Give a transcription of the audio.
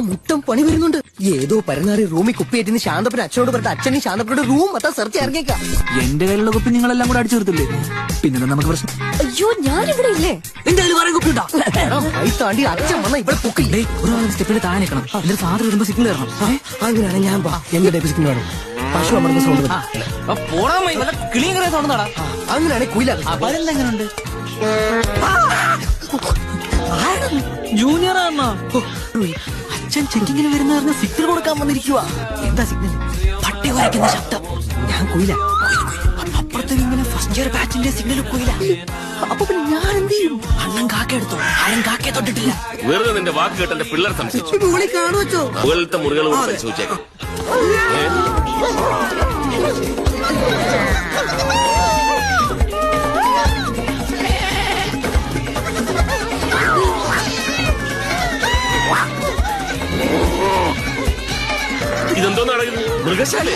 മുട്ടം പണി വരുന്നുണ്ട്. ഏതോ പരനാറി റൂമിൽ കുപ്പിയേറ്റിന്ന് ശാന്തപ്പന് അച്ഛനോട് പറഞ്ഞ അച്ഛനും ശാന്തപ്പനോട് റൂം മൊത്തം സെർച്ച് ഇറങ്ങിയേക്കാം. എന്റെ കയ്യിലുള്ള കുപ്പി നിങ്ങളെല്ലാം കൂടെ അടിച്ചു തീർത്തില്ലേ, പിന്നെ നമുക്ക് പ്രശ്നം. അയ്യോ ഞാനിവിടെ ഇല്ലേ? എന്റെ കയ്യിൽ വേറെ കുപ്പി ഉണ്ടാ. താണ്ടി അച്ഛൻ വന്ന ഇവിടെ പൊക്കില്ലേ. സ്റ്റെപ്പിന് താഴെ നിൽക്കണം, എന്നിട്ട് ഫാദർ വരുമ്പോ സിഗ്നൽ തരണം. അങ്ങനെയാണ് ഞാൻ എന്റെ ഡെബി സിഗ്നൽ വേണം. പശു അമ്മ സൗണ്ട് കിളിയും കറിയാ തോന്നുന്നടാ. അങ്ങനെയാണ് കുയില. അതെങ്ങനെയുണ്ട്? ജൂനിയർ ആണോ? അച്ഛൻ ചെക്കിങ്ങിന് വരുന്ന സിഗ്നൽ കൊടുക്കാൻ വന്നിരിക്കുക. എന്താ സിഗ്നൽ? പട്ടി കുരയ്ക്കുന്ന ശബ്ദം. ഞാൻ കുയില. അപ്പുറത്തെ ഇങ്ങനെ ഫസ്റ്റ് ഇയർ ബാച്ചിന്റെ സിഗ്നൽ കുയില. അപ്പൊ പിന്നെ ഞാൻ എന്ത് ചെയ്യും? അണ്ണൻ കാക്ക എടുത്തോ? ആരും കാക്കയെ തൊട്ടിട്ടില്ല. വെറുതെ നിന്റെ വാക്ക് കേട്ട് എന്റെ പിള്ളേർ സംശയിച്ചു. വിളി കാണുവച്ചോ? മുകളിലത്തെ മുറികൾ കൂടി പരിശോധിച്ചേക്കാം. ഇതെന്തോ നടക്കുന്നത്? മൃഗശാല.